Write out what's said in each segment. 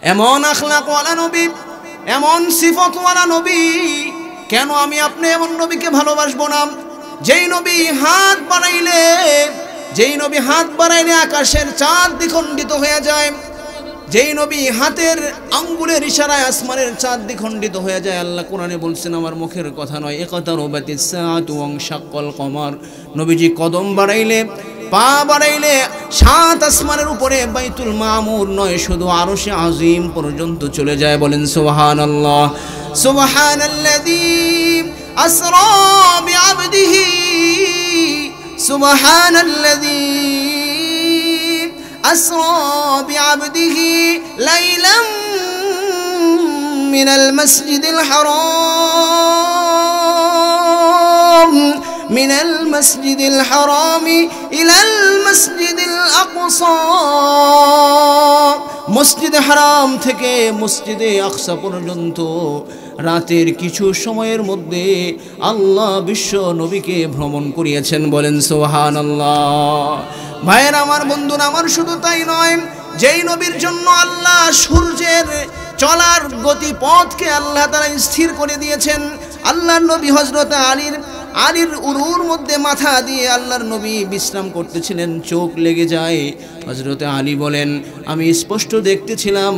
এমন আখলাকওয়ালা নবী, এমন সিফতওয়ালা নবী, কেন আমি আপনি এমন নবীকে ভালোবাসবো না? যেই নবী হাত বাড়াইলে আকাশের চাঁদ দ্বিখণ্ডিত হয়ে যায়, যেই নবী হাতের আঙ্গুলের ইশারায় আসমানের চাঁদ দ্বিখণ্ডিত হয়ে যায়। আল্লাহ কোরআনে বলছেন, আমার মুখের কথা নয়, ইকতারাবাতিস সাআতু ওয়ানশাক্কাল কমার। নবীজি কদম বাড়াইলে, পা বাড়াইলে সাত আসমানের উপরে বাইতুল মামুর নয়, শুধু আরশে আজিম পর্যন্ত চলে যায়। বলেন সুবহানাল্লাহ। সুবহানাল্লাযী আসরা বিআবদিহি, সুবহানাল্লাযী أسرى بعبده ليلا من المسجد الحرام إلى المسجد الأقصى। মসজিদ হারাম থেকে মসজিদে আকসা পর্যন্ত রাতের কিছু সময়ের মধ্যে আল্লাহ বিশ্ব নবীকে ভ্রমণ করিয়েছেন। বলেন সুবহানাল্লাহ। ভাইয়ের আমার, বন্ধুরা আমার, শুধু তাই নয়, যেই নবীর জন্য আল্লাহ সূর্যের চলার গতিপথকে আল্লাহ তাআলা স্থির করে দিয়েছেন। আল্লাহর নবী হযরত আলীর উরুর মধ্যে মাথা দিয়ে আল্লাহর নবী বিশ্রাম করতেছিলেন, চোখ লেগে যায়। হযরত আলী বলেন, আমি স্পষ্ট দেখতেছিলাম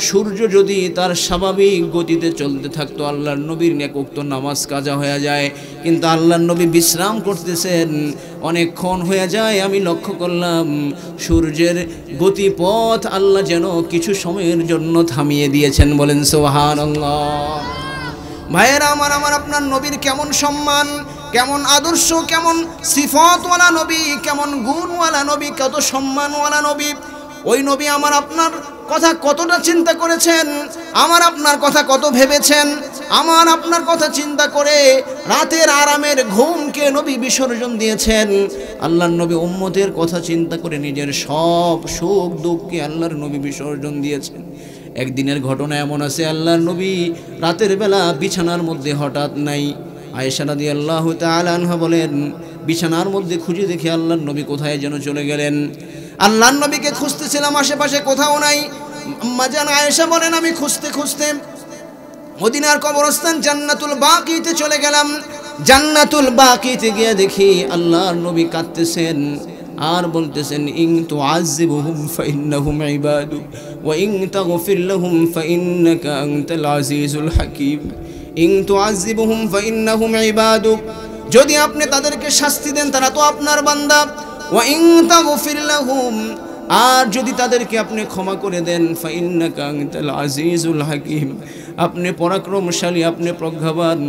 সূর্য যদি তার স্বাভাবিক গতিতে চলতে থাকতো আল্লাহর নবীর এক ওয়াক্ত নামাজ কাজা হয়ে যায়, কিন্তু আল্লাহর নবী বিশ্রাম করতেছেন, অনেকক্ষণ হয়ে যায়। আমি লক্ষ্য করলাম সূর্যের গতিপথ আল্লাহ যেন কিছু সময়ের জন্য থামিয়ে দিয়েছেন। বলেন সুবহানাল্লাহ। ভাইয়েরা আমার, আপনার নবীর কেমন সম্মান, কেমন আদর্শ, কেমন সিফতওয়ালা নবী, কেমন গুণওয়ালা নবী, কত সম্মানওয়ালা নবী। ওই নবী আমার আপনার কথা কতটা চিন্তা করেছেন, আমার আপনার কথা কত ভেবেছেন। আমার আপনার কথা চিন্তা করে রাতের আরামের ঘুমকে নবী বিসর্জন দিয়েছেন। আল্লাহর নবী উম্মতের কথা চিন্তা করে নিজের সব সুখ দুঃখকে আল্লাহর নবী বিসর্জন দিয়েছেন। একদিনের ঘটনা এমন আছে, আল্লাহর নবী রাতের বেলা বিছানার মধ্যে হঠাৎ নাই। আয়েশা রাদিয়াল্লাহু তাআলা আনহা বলেন, বিছানার মধ্যে খুঁজে দেখি আল্লাহর নবী কোথায় যেন চলে গেলেন। আল্লাহর নবীকে খুঁজতেছিলাম, আশেপাশে কোথাও নাই। আম্মা জান আয়েশা বলেন, আমি খুঁজতে খুঁজতে মদিনার কবরস্থান জান্নাতুল বাকিতে চলে গেলাম। জান্নাতুল বাকিতে গিয়ে দেখি আল্লাহর নবী কাঁদতেছেন আর বলতেছেন, ইন তুআযিবুহুম ফাইন্নাহুম ইবাদুক ওয়া ইন তাগফির লাহুম ফাইন্নাকা আনতাল আজিজুল হাকীম। ইন তুআযিবুহুম ফাইন্নাহুম ইবাদুক, যদি আপনি তাদেরকে শাস্তি দেন তারা তো আপনার বান্দা। ওয়া ইন তাগফির লাহুম, আর যদি তাদেরকে আপনি ক্ষমা করে দেন, ফাইন্নাকা আনতাল আজিজুল হাকীম, আপনি পরাক্রমশালী, আপনি প্রজ্ঞাবান।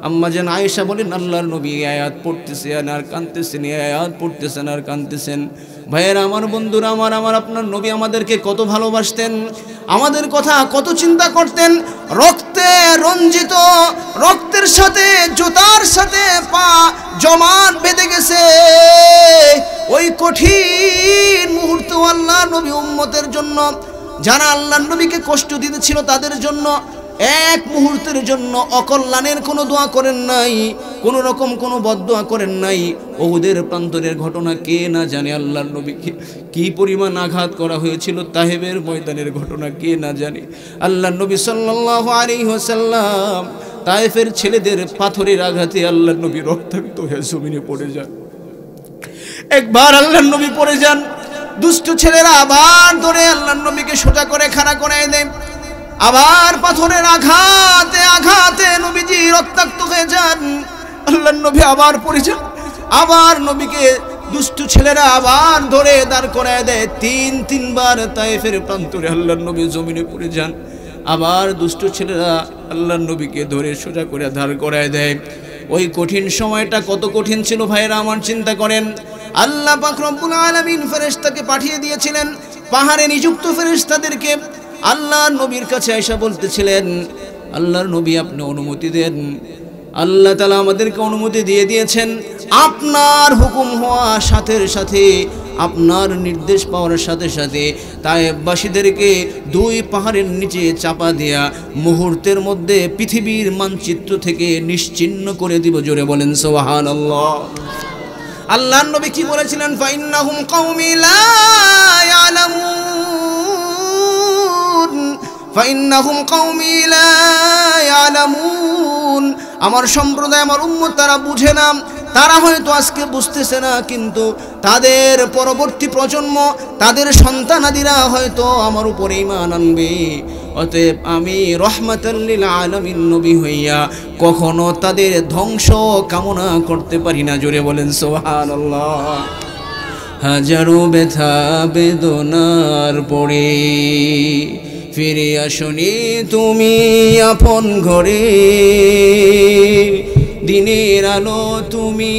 আম্মা জান আয়েশা বলেন, আল্লাহর নবী আয়াত পড়তেছেন আর কাঁদতেছেন, আয়াত পড়তেছেন আর কাঁদতেছেন। ভাইয়েরা আমার, বন্ধুরা আমার, আপনার নবী আমাদেরকে কত ভালোবাসতেন, আমাদের কথা কত চিন্তা করতেন। রক্তে রঞ্জিত, রক্তের সাথে জুতার সাথে পা জমাট বেঁধে গেছে, ওই কঠিন মুহূর্তে আল্লাহর নবী উম্মতের জন্য, যারা আল্লাহর নবীকে কষ্ট দিতেছিল তাদের জন্য এক মুহূর্তের জন্য অকল্যাণের কোনো দোয়া করেন নাই, কোনো রকম কোনো বদদোয়া করেন নাই। উহুদের প্রান্তরের ঘটনা কে না জানে, আল্লাহর নবীকে কি পরিমাণ আঘাত করা হয়েছিল, তাহেবের ময়দানের ঘটনা কে না জানে। আল্লাহর নবী সাল্লাল্লাহু আলাইহি ওয়াসাল্লাম তায়েফের ছেলেদের পাথরের আঘাতে আল্লাহর নবী রক্তাক্ত হয়ে জমিনে পড়ে যান। একবার আল্লাহর নবী পড়ে যান, দুষ্ট ছেলেরা আবার ধরে আল্লাহর নবীকে সোজা করে খাড়া করায় দেয়। আবার পাথরের আঘাতে আঘাতে নবীজি রক্তাক্ত হয়ে যান। আল্লাহর নবী আবার পড়ে যান, আবার নবীকে দুষ্ট ছেলেরা আবার ধরে দাঁড় করায় দেয়। তিনবার তায়েফের প্রান্তরে আল্লাহর নবী জমিনে পড়ে যান। আবার দুষ্ট ছেলেরা আল্লাহর নবীকে ধরে সোজা করে দাঁড় করায় দেয়। ওই কঠিন সময়টা কত কঠিন ছিল ভাইরা আমার, চিন্তা করেন। আল্লাহ পাক রব্বুল আলামিন ফেরেশতাকে পাঠিয়ে দিয়েছিলেন, পাহাড়ে নিযুক্ত ফেরেশতাদেরকে। আল্লাহর নবীর কাছে আয়েশা বলতেছিলেন, আল্লাহর নবী আপনি অনুমতি দেন। আল্লাহ তাআলা আমাদেরকে অনুমতি দিয়ে দিয়েছেন। আপনার হুকুম হওয়ার সাথে সাথে, আপনার নির্দেশ পাওয়ার সাথে সাথে তায়েফবাসীদেরকে দুই পাহাড়ের নিচে চাপা দেয়া মুহূর্তের মধ্যে পৃথিবীর মানচিত্র থেকে নিশ্চিহ্ন করে দিব। জোরে বলেন সুবহানাল্লাহ। আল্লাহর নবী কি বলেছিলেন? ফাইন্নাহুম কওমি লা ইয়ালামুন, ফাইন্নাহুম কওমি লা ইয়ালামুন, আমার সম্প্রদায় আমার উম্মত তারা বুঝে না, তারা হয়তো আজকে বুঝতেছে না, কিন্তু তাদের পরবর্তী প্রজন্ম, তাদের সন্তানাদিরা হয়তো আমার উপরে ঈমান আনবে। অতএব আমি রহমাতাল লিল আলামিন নবী হইয়া কখনো তাদের ধ্বংস কামনা করতে পারি না। জোরে বলেন সুবহানাল্লাহ। হাজারো ব্যথা বেদনার পরে ফিরে আসনি তুমি আপন ঘরে, দিনের আলো তুমি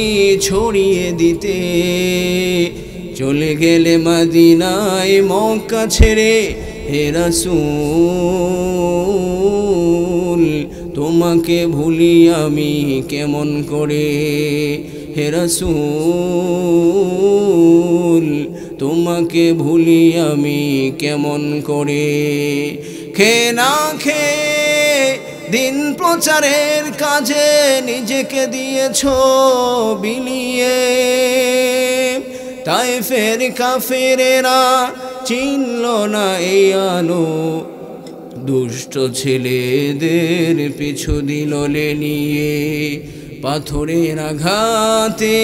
ছড়িয়ে দিতে, চলে গেলে মদিনায় মক্কা ছেড়ে। হে রাসূল তোমাকে ভুলি আমি কেমন করে, হে রাসূল তোমাকে ভুলি আমি কেমন করে। খেয়ে না খেয়ে দিন প্রচারের কাজে নিজেকে দিয়েছ বিলিয়ে, তায়েফের কাফেরেরা চিনল না এই আলো, দুষ্ট ছেলেদের পিছু দিল লেলিয়ে। পাথরের আঘাতে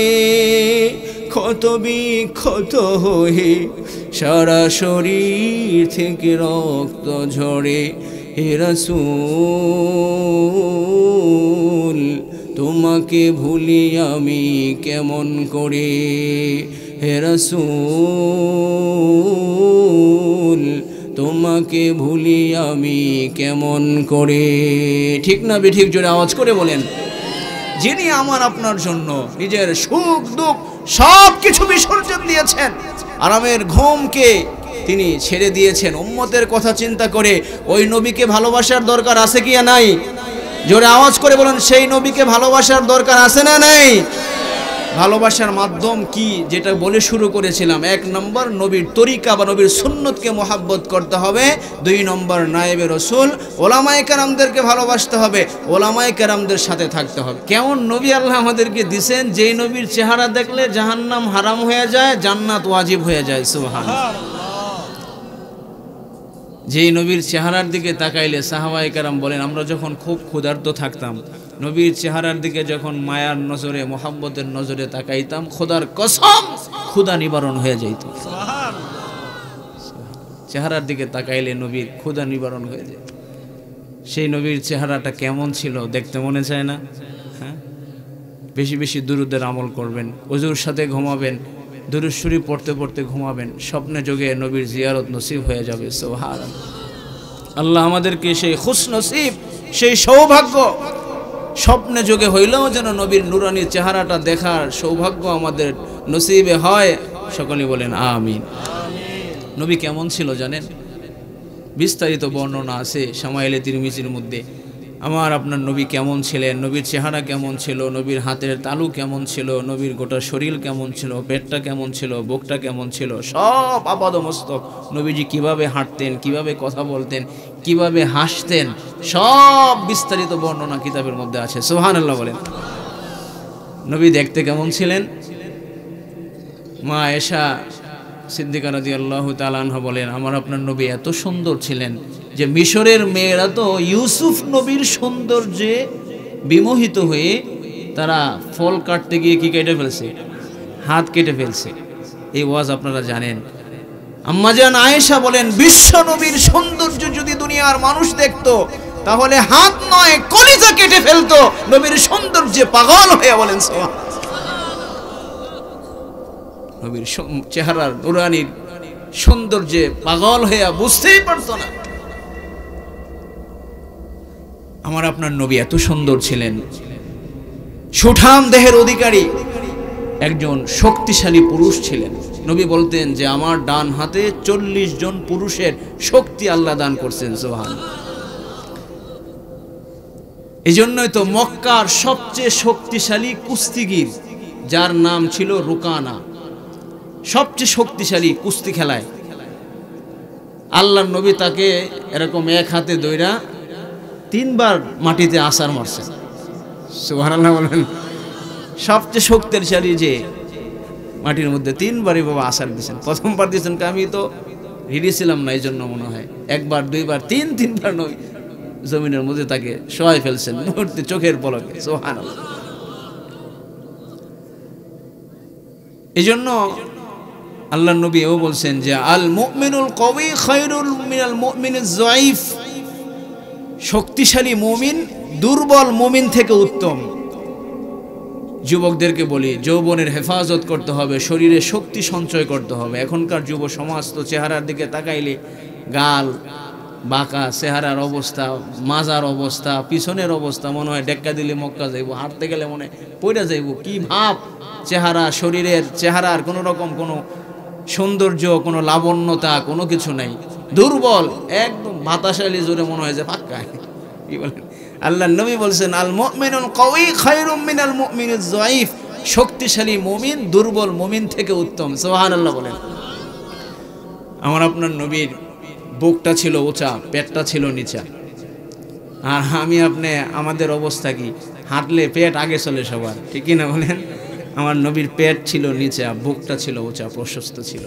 ক্ষত বিক্ষত হয়ে সারা শরীর থেকে রক্ত ঝরে। হে রাসূল তোমাকে ভুলি আমি কেমন করে, হে রাসূল তোমাকে ভুলি আমি কেমন করে। ঠিক না বেঠিক? জোরে আওয়াজ করে বলেন। যিনি আমার আপনার জন্য নিজের সুখ দুঃখ সব কিছু বিসর্জন দিয়েছেন, আরামের ঘুমকে তিনি ছেড়ে দিয়েছেন উম্মতের কথা চিন্তা করে, ওই নবীকে ভালোবাসার দরকার আছে কি নাই? জোরে আওয়াজ করে বলেন, সেই নবীকে ভালোবাসার দরকার আছে না নাই? ভালোবাসার মাধ্যম কি, যেটা বলে শুরু করেছিলাম, 1 নম্বর নবীর তরিকা বা নবীর সুন্নতকে মহাব্বত করতে হবে। 2 নম্বর নায়েবে রসুল ওলামায়ে কেরামদেরকে ভালোবাসতে হবে, ওলামায়ে কেরামদের সাথে থাকতে হবে। কেমন নবী আল্লাহ আমাদেরকে দিয়েছেন, যেই নবীর চেহারা দেখলে জাহান্নাম হারাম হয়ে যায়, জান্নাত ওয়াজিব হয়ে যায়। সুবহানাল্লাহ। যেই নবীর চেহারার দিকে তাকাইলে সাহাবায়ে কেরাম বলেন, আমরা যখন খুব ক্ষুধার্ত থাকতাম, নবীর চেহারার দিকে যখন মায়ার নজরে মোহাব্বতের নজরে তাকাইতাম, খোদার কসম ক্ষুধা নিবারণ হয়ে যাইত। চেহারার দিকে তাকাইলে নবীর ক্ষুধা নিবারণ হয়ে যায়। সেই নবীর চেহারাটা কেমন ছিল দেখতে মনে চায় না? হ্যাঁ, বেশি বেশি দুরূদের আমল করবেন, ওযুর সাথে ঘুমাবেন, দুরূদ শরীফ পড়তে পড়তে ঘুমাবেন, স্বপ্নে যোগে নবীর জিয়ারত নসিব হয়ে যাবে। সুবহানাল্লাহ। আল্লাহ আমাদেরকে সেই খুশনসিব, সেই সৌভাগ্য স্বপ্নে যোগে হইলেও যেন নবীর নুরানি চেহারাটা দেখার সৌভাগ্য আমাদের নসিবে হয়। সকলে বলেন আমিন। নবী কেমন ছিল জানেন? বিস্তারিত বর্ণনা আছে শামাইলে তিরমিজির মধ্যে। আমার আপনার নবী কেমন ছিলেন, নবীর চেহারা কেমন ছিল, নবীর হাতের তালু কেমন ছিল, নবীর গোটা শরীর কেমন ছিল, পেটটা কেমন ছিল, বুকটা কেমন ছিল, সব আপাদমস্তক নবীজি কিভাবে হাঁটতেন, কিভাবে কথা বলতেন, কিভাবে হাসতেন, সব বিস্তারিত বর্ণনা কিতাবের মধ্যে আছে। সুবহানাল্লাহ বলেন। নবী দেখতে কেমন ছিলেন? মা আয়েশা সিদ্দিকা রাদিয়াল্লাহু তাআলা আনহা বলেন, আমার আপনার নবী এত সুন্দর ছিলেন যে মিশরের মেয়েরা তো ইউসুফ নবীর সৌন্দর্যে বিমোহিত হয়ে তারা ফল কাটতে গিয়ে কি কেটে ফেলছে? হাত কেটে ফেলছে। এই ওয়াজ আপনারা জানেন। আম্মাজান আয়েশা বলেন, বিশ্ব নবীর সৌন্দর্য যদি দুনিয়ার মানুষ দেখতো তাহলে হাত নয় কলিজা কেটে ফেলতো। নবীর সৌন্দর্যে পাগল হয়ে বলেন সুবহানাল্লাহ। নবীর চেহারার নুরানির সৌন্দর্যে পাগল হয়ে বুঝতেই পারতো না। আমার আপনার নবী এত সুন্দর ছিলেন, সুঠাম দেহের অধিকারী একজন শক্তিশালী পুরুষ ছিলেন। নবী বলতেন যে আমার ডান হাতে 40 জন পুরুষের শক্তি আল্লাহ দান করছেন। সুবহানাল্লাহ। এই জন্যই তো মক্কার সবচেয়ে শক্তিশালী কুস্তিগির, যার নাম ছিল রুকানা, সবচেয়ে শক্তিশালী কুস্তি খেলায়, আল্লাহর নবী তাকে এরকম এক হাতে ধইরা 3 বার মাটিতে আছাড় মারছেন। সুবহানাল্লাহ বলেন। সবচেয়ে শক্তিশালী যে মাটির মধ্যে 3 বারই বাবা আছাড় দিয়েছেন। প্রথমবার দিয়েছেন আমি তো রেডি ছিলাম না, এই জন্য মনে হয় একবার দুইবার তিনবার নবী জমিনের মধ্যে তাকে শোয়াই ফেলছেন মুহূর্তে, চোখের পলকে। সুবহানাল্লাহ। এই জন্য আল্লাহর নবী এও বলছেন যে আল মুমিনুল কওয়ি খায়রুল মিনাল মুমিনিজ যায়িফ, শক্তিশালী মুমিন দুর্বল মুমিন থেকে উত্তম। যুবকদেরকে বলি, যৌবনের হেফাজত করতে হবে, শরীরে শক্তি সঞ্চয় করতে হবে। এখনকার যুব সমাজ তো চেহারার দিকে তাকাইলে গাল বাঁকা, চেহারার অবস্থা, মাজার অবস্থা, পিছনের অবস্থা, মনে হয় ডেক্কা দিলে মক্কা যাইব, হাঁটতে গেলে মনে পইরা যাইব। কি ভাব চেহারা, শরীরের চেহারার কোনো রকম কোনো সৌন্দর্য, কোনো লাবণ্যতা, কোনো কিছু নাই, দুর্বল একদম। বাতাসালি জোরে মনে হয় যে পাক্কা। কি বলেন? আল্লাহর নবী বলছেন আল মুমিনুল কওয়ি খায়রুম মিনাল মুমিনিজ যায়িফ, শক্তিশালী মুমিন দুর্বল মুমিন থেকে উত্তম। সুবহানাল্লাহ বলেন। আমার আপনার নবীর বুকটা ছিল উঁচা, পেটটা ছিল নিচা। আর আমি আপনি আমাদের অবস্থা কি? হাঁটলে পেট আগে চলে সবার, ঠিক না বলেন? আমার নবীর পেট ছিল নিচা, বুকটা ছিল উঁচা, প্রশস্ত ছিল।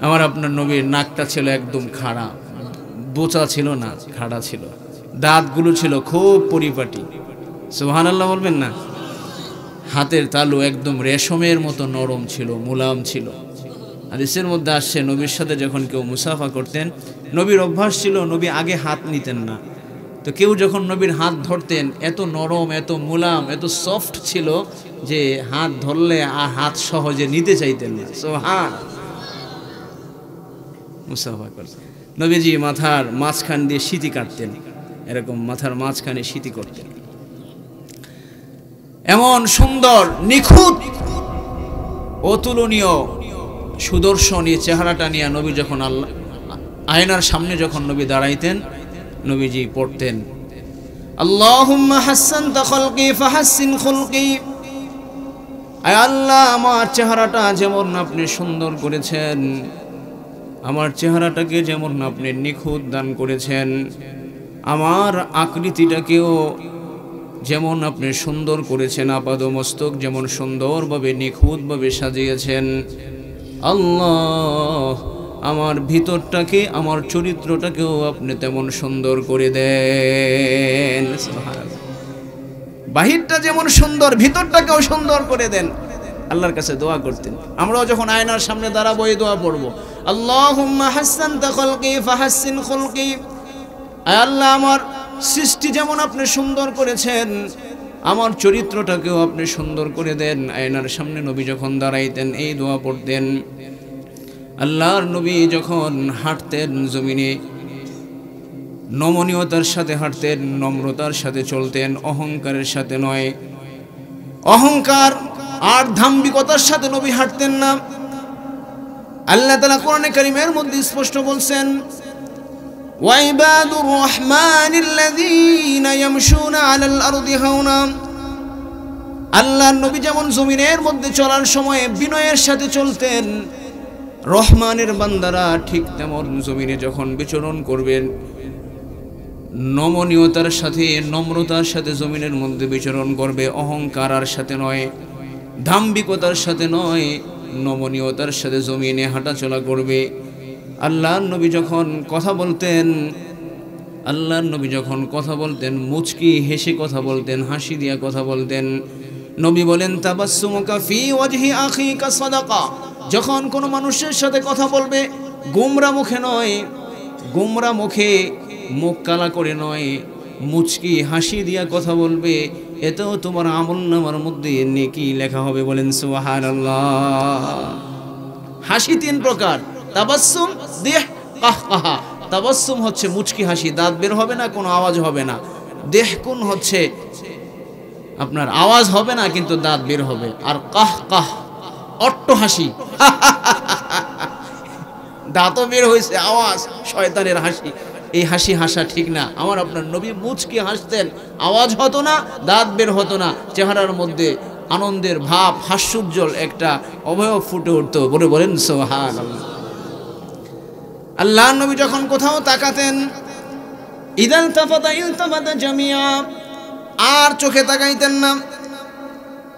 আমার আপনার নবীর নাকটা ছিল একদম খাড়া, বোচা ছিল না, খাড়া ছিল। দাঁতগুলো ছিল খুব পরিপাটি। সুবহানাল্লাহ বলবেন না? হাতের তালু একদম রেশমের মতো নরম ছিল, মুলায়ম ছিল। হাদিসের মধ্যে আসছে নবীর সাথে যখন কেউ মুসাফা করতেন, নবীর অভ্যাস ছিল নবী আগে হাত নিতেন না। তো কেউ যখন নবীর হাত ধরতেন, এত নরম, এত মুলায়ম, এত সফট ছিল যে হাত ধরলে আর হাত সহজে নিতে চাইতেন না। মুসাফা করতেন। নবীজি মাথার মাঝখান দিয়ে সিঁতি কাটতেন, এরকম মাথার মাঝখানে সিঁতি করতেন। এমন সুন্দর, নিখুঁত, অতুলনীয়, সুদর্শন এই চেহারাটা নিয়ে নবী যখন আল্লাহ আয়নার সামনে যখন নবী দাঁড়াইতেন, নবীজি পড়তেন আল্লাহুম্মা হাসসানতা খালকি ফাহাসসিন খুলকি। আয় আল্লাহ, আমার চেহারাটা যেমন আপনি সুন্দর করেছেন, আমার চেহারাটাকে যেমন আপনি নিখুঁত দান করেছেন, আমার আকৃতিটাকেও যেমন আপনি সুন্দর করেছেন, আপাদমস্তক যেমন সুন্দরভাবে নিখুঁতভাবে সাজিয়েছেন, আল্লাহ আমার ভিতরটাকে, আমার চরিত্রটাকেও আপনি তেমন সুন্দর করে দেন। বাহিরটা যেমন সুন্দর, ভিতরটাকেও সুন্দর করে দেন। আল্লাহর কাছে দোয়া করতেন। আমরাও যখন আয়নার সামনে দাঁড়াবো এই দোয়া পড়বো, আল্লাহুম্মা হাসসানতা খালকি ফাহাসসিন খুলকি। আয় আল্লাহ, আমার সৃষ্টি যেমন আপনি সুন্দর করেছেন, আমার চরিত্রটাকেও আপনি সুন্দর করে দেন। আয়নার সামনে নবী যখন দাঁড়াইতেন এই দোয়া পড়তেন। আল্লাহর নবী যখন হাঁটতেন জমিনে, নমনীয়তার সাথে হাঁটতেন, নম্রতার সাথে চলতেন, অহংকারের সাথে নয়। অহংকার আর ধাম্বিকতার সাথে নবী হাঁটতেন না। আল্লাহ তাআলা কোরআনে কারীমের মধ্যে স্পষ্ট বলছেন, ওয়াইবাদুর রহমানিল্লাযীনা ইয়ামশুনা আলাল আরদি হাওনা। আল্লাহর নবী যেমন জমিনের মধ্যে চলার সময় বিনয়ের সাথে চলতেন, রহমানের বান্দারা ঠিক তেমন জমিনে যখন বিচরণ করবেন, নমনীয়তার সাথে, নম্রতার সাথে জমিনের মধ্যে বিচরণ করবে। অহংকারের সাথে নয়, ধাম্বিকতার সাথে নয়, নমনীয়তার সাথে জমিনে হাঁটাচলা করবে। আল্লাহর নবী যখন কথা বলতেন, আল্লাহর নবী যখন কথা বলতেন, মুচকি হেসে কথা বলতেন, হাসি দিয়া কথা বলতেন। নবী বলেন, তাবাসসুমুকা ফি ওয়াজহি আখিকা সাদাকা। যখন কোনো মানুষের সাথে কথা বলবে, গোমরা মুখে নয়, গোমরা মুখে, মুখ কালা করে নয়, মুচকি হাসি দিয়া কথা বলবে, এতেও তোমার আমলনামার মধ্যে নেকি লেখা হবে। বলেন সুবহানাল্লাহ। হাসি তিন প্রকার, তাবাসসুম, দেহ, কাহকাহা। তাবাসসুম হচ্ছে মুচকি হাসি, দাঁত বের হবে না, কোনো আওয়াজ হবে না। দেহকুন হচ্ছে আপনার আওয়াজ হবে না কিন্তু দাঁত বের হবে। আর কাহকাহ অট্ট হাসি, দাঁতও বের হয়েছে, আওয়াজ, শয়তানের হাসি। এই হাসি হাসা ঠিক না। আমার আপনার নবী মুচকি হাসতেন, আওয়াজ হতো না, দাঁত বের হতো না, চেহারার মধ্যে আনন্দের ভাব, হাস্যোজ্জ্বল একটা অবয়ব ফুটে উঠতো। বলেন সুবহানাল্লাহ। আল্লাহর নবী যখন কোথাও তাকাতেন, ইলতাফাতা জামিয়া, আর চোখে তাকাইতেন না।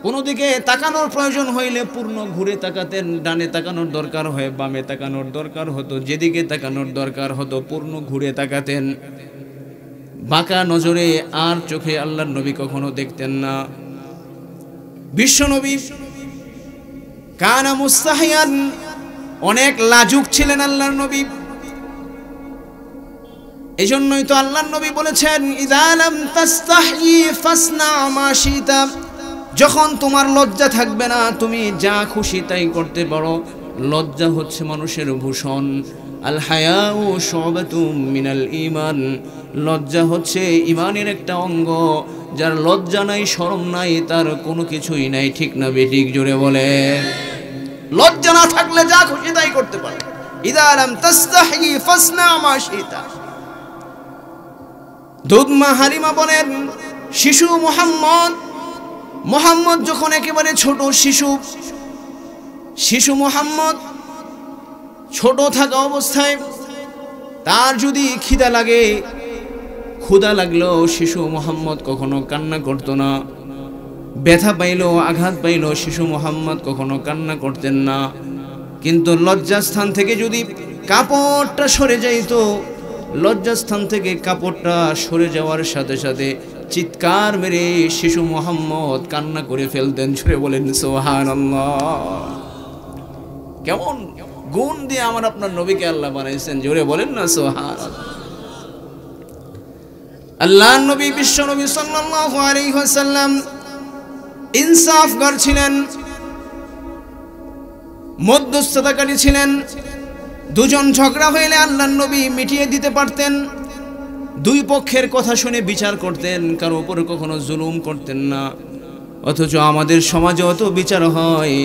কোনো দিকে তাকানোর প্রয়োজন হইলে পূর্ণ ঘুরে তাকাতেন, ডানে তাকানোর দরকার হয় বামে তাকানোর দরকার হতো, যেদিকে তাকানোর দরকার হতো পূর্ণ ঘুরে তাকাতেন। বাঁকা নজরে আর চোখে আল্লাহর নবী কখনো দেখতেন না। বিশ্ব নবী কানা মুস্তাহিয়ান, অনেক লাজুক ছিলেন আল্লাহর নবী। এজন্যই তো আল্লাহর নবী বলেছেন ইযা লাম তাস্তাহি ফাসনা মা শিতা, যখন তোমার লজ্জা থাকবে না তুমি যা খুশি তাই করতে পারো। লজ্জা হচ্ছে মানুষের ভূষণ। আল হায়াউ শুবাতুম মিনাল ঈমান, লজ্জা হচ্ছে ঈমানের একটা অঙ্গ। যার লজ্জা নাই শরম নাই তার কোনো কিছুই নাই, ঠিক না বেঠিক? জোরে বলে। লজ্জা না থাকলে যা খুশি তাই করতে পারো। ইযা লাম তাস্তাহি ফাসনা মা শিতা। দুধমা হালিমা বলেন শিশু মুহাম্মদ যখন একেবারে ছোট শিশু মুহাম্মদ ছোট থাকা অবস্থায় তার যদি ক্ষুধা লাগলো শিশু মুহাম্মদ কখনো কান্না করতো না। ব্যথা পাইলো, আঘাত পাইলো, শিশু মুহাম্মদ কখনো কান্না করতেন না। কিন্তু লজ্জাস্থান থেকে যদি কাপড়টা সরে যাইতো, লজ্জাস্থান থেকে কাপড়টা সরে যাওয়ার সাথে সাথে চিৎকার মেরে শিশু মুহাম্মদ কান্না করে ফেলতেন। ছুড়ে বলেন সুবহানাল্লাহ। কেমন গুণ দিয়ে আমার আপনার নবীকে আল্লাহ বানাইছেন, জোরে বলেন না সুবহানাল্লাহ। আল্লাহর নবী বিশ্ব নবী সাল্লাল্লাহু আলাইহি ওয়াসাল্লাম ইনসাফগার ছিলেন, মধ্যস্থতাকারী ছিলেন। দুজন ঝগড়া হইলে আল্লাহর নবী মিটিয়ে দিতে পারতেন। দুই পক্ষের কথা শুনে বিচার করতেন, কারো উপরে কখনো জুলুম করতেন না। অথচ আমাদের সমাজে অত বিচার হয়,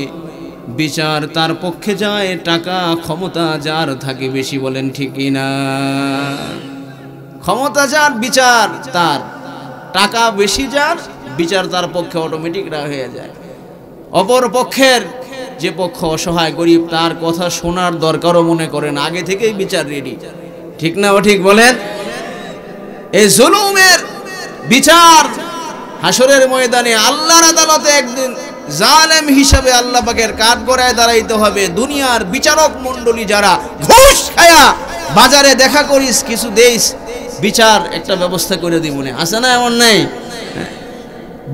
বিচার তার পক্ষে যায় টাকা ক্ষমতা যার থাকে বেশি, বলেন ঠিক না? ক্ষমতা যার বিচার তার, টাকা বেশি যার বিচার তার পক্ষে অটোমেটিক হয়ে যায়। অপর পক্ষের যে পক্ষ অসহায় গরিব তার কথা শোনার দরকারও মনে করেন, আগে থেকেই বিচার রেডি, ঠিক না? ও ঠিক বলেন। এই জুলুমের বিচার হাসরের ময়দানে আল্লাহর আদালতে একদিন জালেম হিসাবে আল্লাহ পাকের কাঠগড়ায় দাঁড়াইতে হবে। দুনিয়ার বিচারক মণ্ডলী যারা ঘুষ খায়া বাজারে দেখা করিস কিছু দেইস, বিচার একটা ব্যবস্থা করে দিব মনে আছে না? এমন নাই?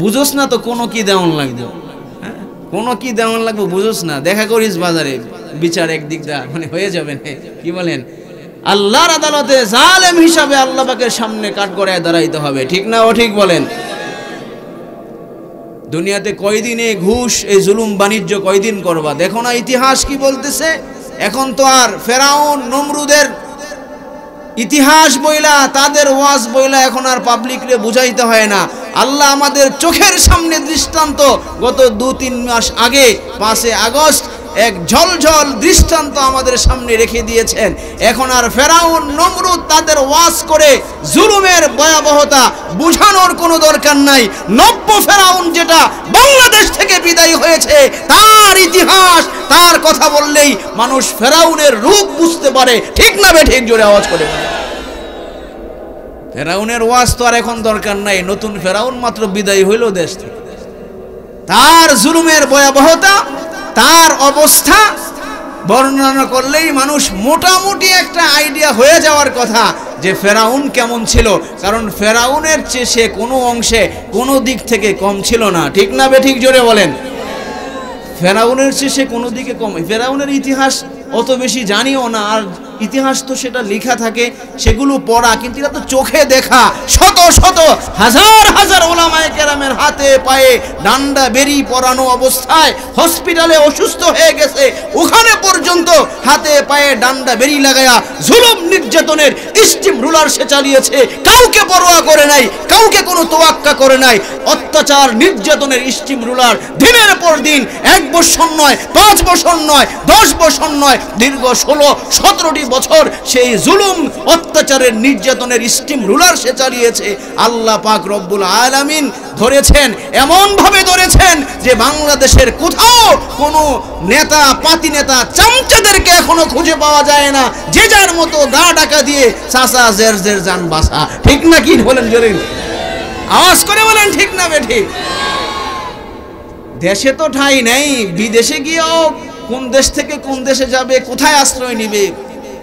বুঝোস না তো কোনো কি দেওয়ান লাগবে, কোনো কি দেওয়ান লাগবে বুঝোস না, দেখা করিস বাজারে, বিচার একদিক দা মানে হয়ে যাবে না। কি বলেন? আল্লাহর আদালতে জালেম হিসাবে আল্লাহ পাকের সামনে কাঠগড়ায় দাঁড়াইতে হবে, ঠিক না? ও ঠিক বলেন। দুনিয়াতে কয়দিনে ঘুষ এই জুলুম বাণিজ্য কয়দিন করবা? দেখো না ইতিহাস কি বলতেছে। এখন তো আর ফেরাউন নমরুদের ইতিহাস বইলা তাদের ওয়াজ বইলা এখন আর পাবলিকরে বুঝাইতে হয় না। আল্লাহ আমাদের চোখের সামনে দৃষ্টান্ত গত 2-3 মাস আগে 5 আগস্ট এক ঝলঝল দৃষ্টান্ত আমাদের সামনে রেখে দিয়েছেন। এখন আর ফেরাউন নমরুদ তাদের ওয়াজ করে জুলুমের ভয়াবহতা বুঝানোর কোনো দরকার নাই। নব্য ফেরাউন যেটা বাংলাদেশ থেকে বিদায় হয়েছে তার ইতিহাস, তার কথা বললেই মানুষ ফেরাউনের রূপ বুঝতে পারে, ঠিক না বেঠিক? জোরে আওয়াজ করে বলে। ফেরাউনের ওয়াজ তো আর এখন দরকার নাই, নতুন ফেরাউন মাত্র বিদায় হইল দেশ থেকে। তার জুলুমের ভয়াবহতা, তার অবস্থা বর্ণনা করলেই মানুষ মোটামুটি একটা আইডিয়া হয়ে যাওয়ার কথা যে ফেরাউন কেমন ছিল। কারণ ফেরাউনের চেয়ে সে কোনো অংশে কোনো দিক থেকে কম ছিল না, ঠিক না বেঠিক? জোরে বলেন। ফেরাউনের চেয়ে সে কোনো দিকে কম। ফেরাউনের ইতিহাস অত বেশি জানিও না, আর ইতিহাস তো সেটা লেখা থাকে, সেগুলো পড়া, কিন্তু এটা তো চোখে দেখা। শত শত হাজার হাজার ওলামায়ে কেরামের হাতে পায়ে ডান্ডা বেরি পরানো অবস্থায় হসপিটালে অসুস্থ হয়ে গেছে, ওখানে পর্যন্ত হাতে পায়ে ডান্ডা বেরি লাগায়া জুলুম নির্যাতনের স্টিম রুলার সে চালিয়েছে। কাউকে পরোয়া করে নাই, কাউকে কোনো তোয়াক্কা করে নাই। অত্যাচার নির্যাতনের স্টিম রুলার দিনের পর দিন, 1 বছর নয়, 5 বছর নয়, 10 বছর নয়, দীর্ঘ 16-17টি বছর সেই জুলুম অত্যাচারের নির্যাতনের স্টিম রুলার সে চালিয়েছে। আল্লাহ পাক রব্বুল আলামিন ধরেছেন, এমন ভাবে ধরেছেন যে বাংলাদেশের কোথাও কোনো নেতা, পাতি নেতা, চামচাদেরকে এখনো খুঁজে পাওয়া যায় না। যে যার মতো গা ঢাকা দিয়ে চাচা জের জের জান বাসা, ঠিক না? কি বলেন? জোরে আওয়াজ করে বলেন, ঠিক না বেঠিক? দেশে তো ঠাঁই নেই, বিদেশে গিয়েও কোন দেশ থেকে কোন দেশে যাবে, কোথায় আশ্রয় নিবে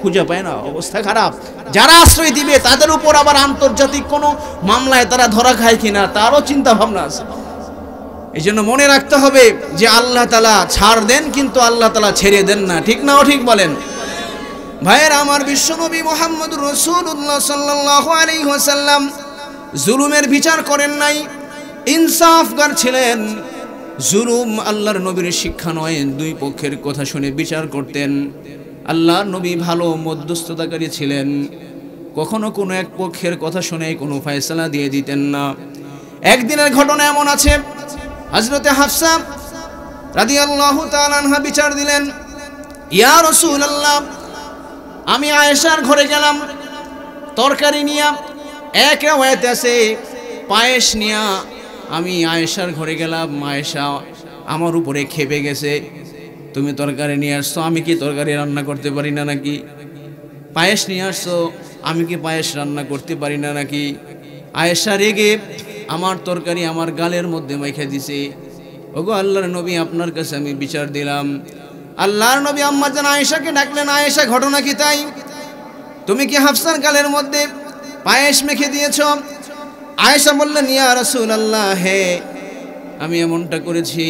খুঁজে পায় না, অবস্থা খারাপ। যারা আশ্রয় দিবে তাদের উপর আবার আন্তর্জাতিক কোনো মামলায় তারা ধরা খায় কিনা তারও চিন্তা ভাবনা আছে। এই জন্য মনে রাখতে হবে যে আল্লাহ তাআলা ছাড় দেন কিন্তু আল্লাহ তাআলা ছেড়ে দেন না, ঠিক না ও ঠিক বলেন? ভাইয়েরা আমার, বিশ্বনবী মুহাম্মদুর রাসূলুল্লাহ সাল্লাল্লাহু আলাইহি ওয়াসাল্লাম জুলুমের বিচার করেন নাই, ইনসাফগার ছিলেন। জুলুম আল্লাহর নবীর শিক্ষা নয়, দুই পক্ষের কথা শুনে বিচার করতেন। আল্লাহর নবী ভালো মধ্যস্থতাকারী ছিলেন, কখনো কোনো এক পক্ষের কথা শুনে কোনো ফয়সালা দিয়ে দিতেন না। একদিনের ঘটনা এমন আছে, হযরতে হাফসা রাদিয়াল্লাহু তাআলা আনহা বিচার দিলেন, ইয়া রাসূলুল্লাহ, আমি আয়েশার ঘরে গেলাম তরকারি নিয়া, এক রাওয়ায়াতে আছে পায়েস নিয়া আমি আয়েশার ঘরে গেলাম। আয়েশা আমার উপরে খেপে গেছে, তুমি তরকারি নিয়ে আসছো, আমি কি তরকারি রান্না করতে পারি না নাকি? পায়েস নিয়ে আসছো, আমি কি পায়েস রান্না করতে পারি না নাকি? আয়েশা রেগে আমার তরকারি আমার গালের মধ্যে মেখে দিছে। ওগো আল্লাহর নবী, আপনার কাছে আমি বিচার দিলাম। আল্লাহর নবী আম্মাজান আয়েশাকে ডাকলেন, আয়েশা ঘটনা কি তাই? তুমি কি হাফসার গালের মধ্যে পায়েস মেখে দিয়েছ? আয়েশা বললেন, ইয়া রাসূলুল্লাহ, হে আমি এমনটা করেছি।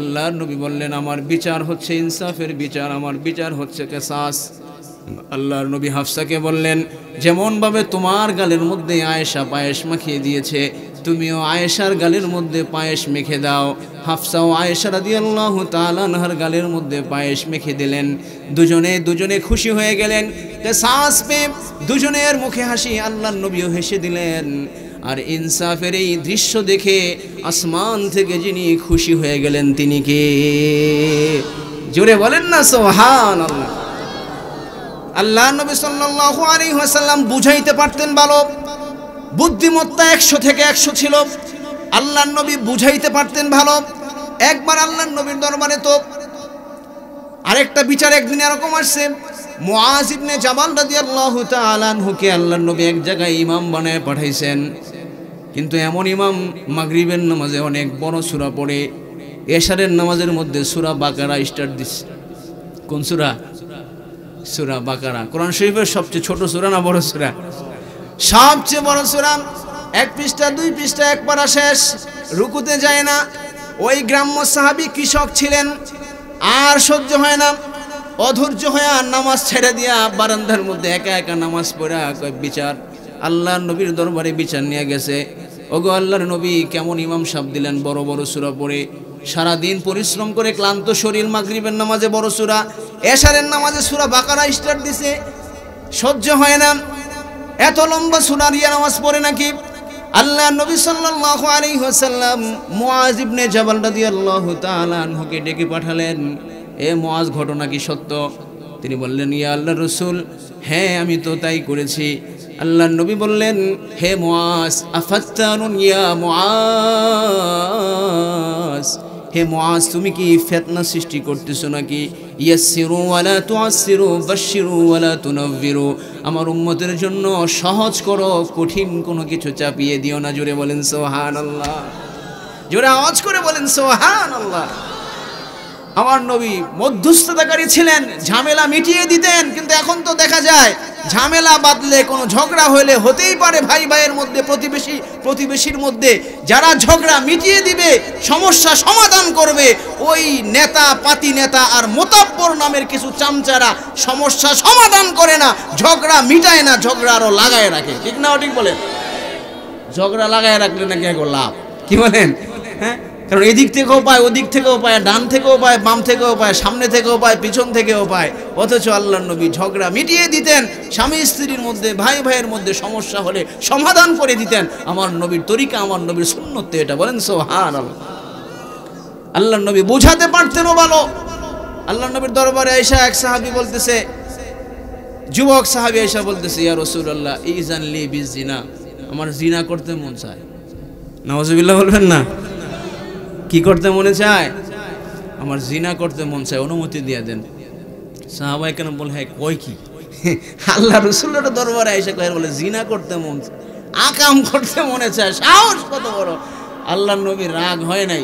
আল্লাহর নবী বললেন, আমার বিচার হচ্ছে ইনসাফের বিচার, আমার বিচার হচ্ছে কিসাস। আল্লাহর নবী হাফসাকে বললেন, যেমনভাবে তোমার গালের মধ্যে আয়েশা পায়েস মাখিয়ে দিয়েছে, তুমিও আয়েশার গালের মধ্যে পায়েস মেখে দাও। হাফসাও আয়েশা রাদিয়াল্লাহু তাআলা আনহার গালের মধ্যে পায়েস মেখে দিলেন। দুজনে খুশি হয়ে গেলেন, কিসাস পেয়ে দুজনের মুখে হাসি। আল্লাহর নবীও হেসে দিলেন। আর ইনসাফের এই দৃশ্য দেখে আসমান থেকে যিনি খুশি হয়ে গেলেন তিনি কে? জোরে বলেন না সুবহানাল্লাহ। আল্লাহর নবী সাল্লাল্লাহু আলাইহি ওয়াসাল্লাম বুঝাইতে পারতেন ভালো, বুদ্ধিমত্তা 100 থেকে 100 ছিল। আল্লাহর নবী বুঝাইতে পারতেন ভালো। একবার আল্লাহর নবীর দরবারে তো আরেকটা বিচার একদিন এরকম আসছে, মুআজ ইবনে জাবাল রাদিয়াল্লাহু তাআলা আনহুকে আল্লাহর নবী এক জায়গায় ইমাম বানায় পাঠাইছেন। কিন্তু এমন ইমাম, মাগরিবের নামাজে অনেক বড় সূরা পড়ে, এশারের নামাজের মধ্যে সূরা বাকারা স্টার্ট দিচ্ছে। কোন সূরা? সূরা বাকারা। কোরআন শরীফের সবচেয়ে ছোট সূরা না বড় সূরা? সবচেয়ে বড় সূরা। 1 পৃষ্ঠা 2 পৃষ্ঠা এক পারা শেষ, রুকুতে যায় না। ওই গ্রাম্য সাহাবী কৃষক ছিলেন, আর সহ্য হয় না, অধৈর্য হয়ে নামাজ ছেড়ে দিয়া বারান্দার মধ্যে একা একা নামাজ পড়া বিচার আল্লাহর নবীর দরবারে বিচার নিয়ে গেছে। ওগো আল্লাহর নবী, কেমন ইমাম সাহেব দিলেন, বড় বড় সূরা পড়ে, সারাদিন পরিশ্রম করে ক্লান্ত শরীর, মাগরিবের নামাজে বড় সূরা, এশারের নামাজে সূরা বাকারা স্টার্ট দিছে, সহ্য হয় না। এত লম্বা সূরা দিয়ে নামাজ পড়ে নাকি? আল্লাহর নবী সাল্লাল্লাহু আলাইহি ওয়াসাল্লাম মুআজ ইবনে জাবাল রাদিয়াল্লাহু তাআলা আনহুকে ডেকে পাঠালেন, এ মুআজ, ঘটনা কি সত্য? তিনি বললেন, ইয়া আল্লাহর রাসূল, হ্যাঁ আমি তো তাই করেছি। আল্লাহর নবী বললেন, হে মুআজ, আফাত্তানুন ইয়া মুআজ, হে মুআজ, তুমি কি ফিতনা সৃষ্টি করতেছো নাকি? ইয়াসসিরু ওয়ালা তুআসসিরু, বাশশিরু ওয়ালা তুনাফফিরু, আমার উম্মতের জন্য সহজ করো, কঠিন কোনো কিছু চাপিয়ে দিও না। জোরে বলেন সুবহানাল্লাহ, জোরে আওয়াজ করে বলেন সুবহানাল্লাহ। আমার নবী মধ্যস্থতাকারী ছিলেন, ঝামেলা মিটিয়ে দিতেন। কিন্তু এখন তো দেখা যায় ঝামেলা বাঁধলে, কোনো ঝগড়া হলে, হতেই পারে ভাই ভাইয়ের মধ্যে, প্রতিবেশীর মধ্যে, যারা ঝগড়া মিটিয়ে দিবে, সমস্যা সমাধান করবে, ওই নেতা, পাতি নেতা আর মোতাব্বর নামের কিছু চামচারা সমস্যা সমাধান করে না, ঝগড়া মিটায় না, ঝগড়া আরো লাগায় রাখে। ঠিক না ঠিক বলেন? ঝগড়া লাগায় রাখলে নাকি এখন লাভ, কি বলেন? হ্যাঁ, কারণ এদিক থেকেও পায়, ওদিক থেকেও পায়, ডান থেকেও পায়, বাম থেকেও পায়, সামনে থেকেও পায়, পিছন থেকেও পায়। অথচ আল্লাহর নবী ঝগড়া মিটিয়ে দিতেন, স্বামী স্ত্রীর মধ্যে, ভাই ভাইয়ের মধ্যে সমস্যা হলে সমাধান করে দিতেন। আমার নবীর তরিকা, আমার নবীর সুন্নত এটা। বলেন সুবহানাল্লাহ। আল্লাহর নবী বোঝাতে পারতেনও ভালো। আল্লাহর নবীর দরবারে আয়েশা এক সাহাবী বলতেছে, যুবক সাহাবী আয়েশা বলতেছে, ইয়া রাসূলুল্লাহ, ইজান লি বিজিনা, আমার জিনা করতে মন চায়। নাউজুবিল্লাহ বলবেন না? কি করতে মনে চায়? আমার জিনা করতে মন চায়, অনুমতি দিয়ে দেন। সাহাবায়ে কেন বলে, হ্যাঁ কয় কি? আল্লাহ রাসূলের দরবারে আয়েশা কয়, বলে জিনা করতে মন চায়, আকাম করতে মনে চায়। সাহস কত বড়! আল্লাহর নবীর রাগ হয় নাই।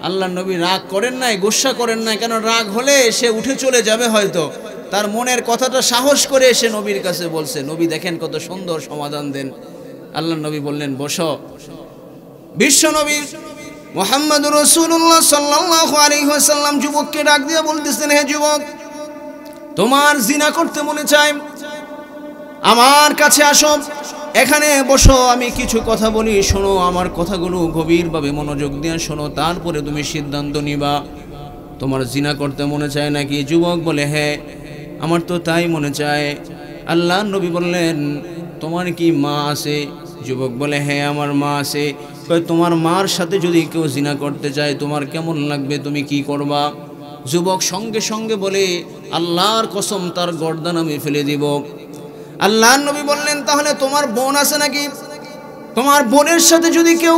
আল্লাহ নবী রাগ করেন নাই, গুসা করেন নাই, কেন রাগ হলে সে উঠে চলে যাবে, হয়তো তার মনের কথাটা সাহস করে এসে নবীর কাছে বলছে। নবী দেখেন কত সুন্দর সমাধান দেন। আল্লাহ নবী বললেন বসো। বিশ্ব নবী মুহাম্মদুর রাসূলুল্লাহ সাল্লাল্লাহু আলাইহি ওয়াসাল্লাম যুবককে ডাক দিয়ে বলতেছেন, হে যুবক, তোমার জিনা করতে মনে চায়, আমার কাছে আসো, এখানে বসো, আমি কিছু কথা বলি, শোনো, আমার কথাগুলো গভীরভাবে মনোযোগ দিয়ে শোনো, তারপরে তুমি সিদ্ধান্ত নিবা। তোমার জিনা করতে মনে চায় নাকি? যুবক বলে, হ্যাঁ, আমার তো তাই মনে চায়। আল্লাহ নবী বললেন, তোমার কি মা আছে? যুবক বলে, হ্যাঁ, আমার মা আছে। কয়, তোমার মার সাথে যদি কেউ জিনা করতে চায় তোমার কেমন লাগবে, তুমি কি করবা? যুবক সঙ্গে সঙ্গে বলে, আল্লাহর কসম, তার গর্দান আমি ফেলে দিব। আল্লাহ নবী বললেন, তাহলে তোমার বোন আছে নাকি? তোমার বোনের সাথে যদি কেউ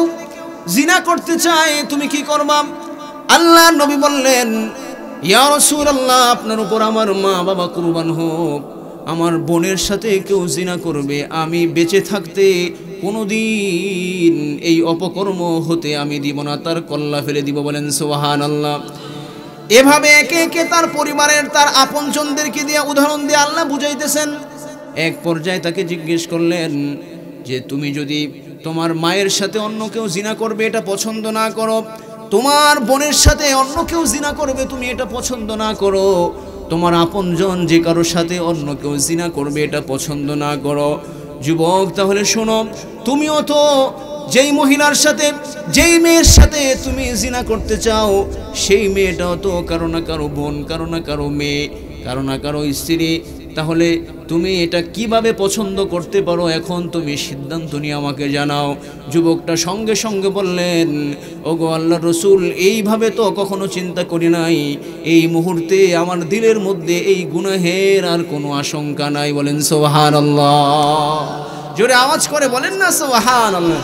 জিনা করতে চায় তুমি কি করবা? আল্লাহ নবী বললেন, ইয়া রাসূলুল্লাহ, আপনার উপর আমার মা বাবা কুরবান হোক, আমার বোনের সাথে কেউ জিনা করবে, আমি বেঁচে থাকতে কোনোদিন এই অপকর্ম হতে আমি দিব না, তার কল্লা ফেলে দিব। বলেন সুবহানাল্লাহ। এভাবে একে একে তার পরিবারের, তার আপনজনদেরকে দিয়ে উদাহরণ দিয়ে আল্লাহ বুঝাইতেছেন। এক পর্যায়ে তাকে জিজ্ঞেস করলেন যে, তুমি যদি তোমার মায়ের সাথে অন্য কেউ জিনা করবে এটা পছন্দ না করো, তোমার বোনের সাথে অন্য কেউ জিনা করবে তুমি এটা পছন্দ না করো, তোমার আপনজন যে কারোর সাথে অন্য কেউ জিনা করবে এটা পছন্দ না করো, যুবক তাহলে শোনো, তুমিও তো যেই মহিলার সাথে, যেই মেয়ের সাথে তুমি জিনা করতে চাও, সেই মেয়েটাও তো কারো না কারো বোন, কারো না কারো মেয়ে, কারো না কারো স্ত্রী। তাহলে তুমি এটা কিভাবে পছন্দ করতে পারো, এখন তুমি সিদ্ধান্ত নিয়ে আমাকে জানাও। যুবকটা সঙ্গে সঙ্গে বললেন, ওগো আল্লাহর রাসূল, এইভাবে তো কখনো চিন্তা করি নাই, এই মুহূর্তে আমার দিলের মধ্যে এই গুনাহের আর কোনো আশঙ্কা নাই। বলেন সুবহানাল্লাহ। জোরে আওয়াজ করে বলেন না সুবহানাল্লাহ।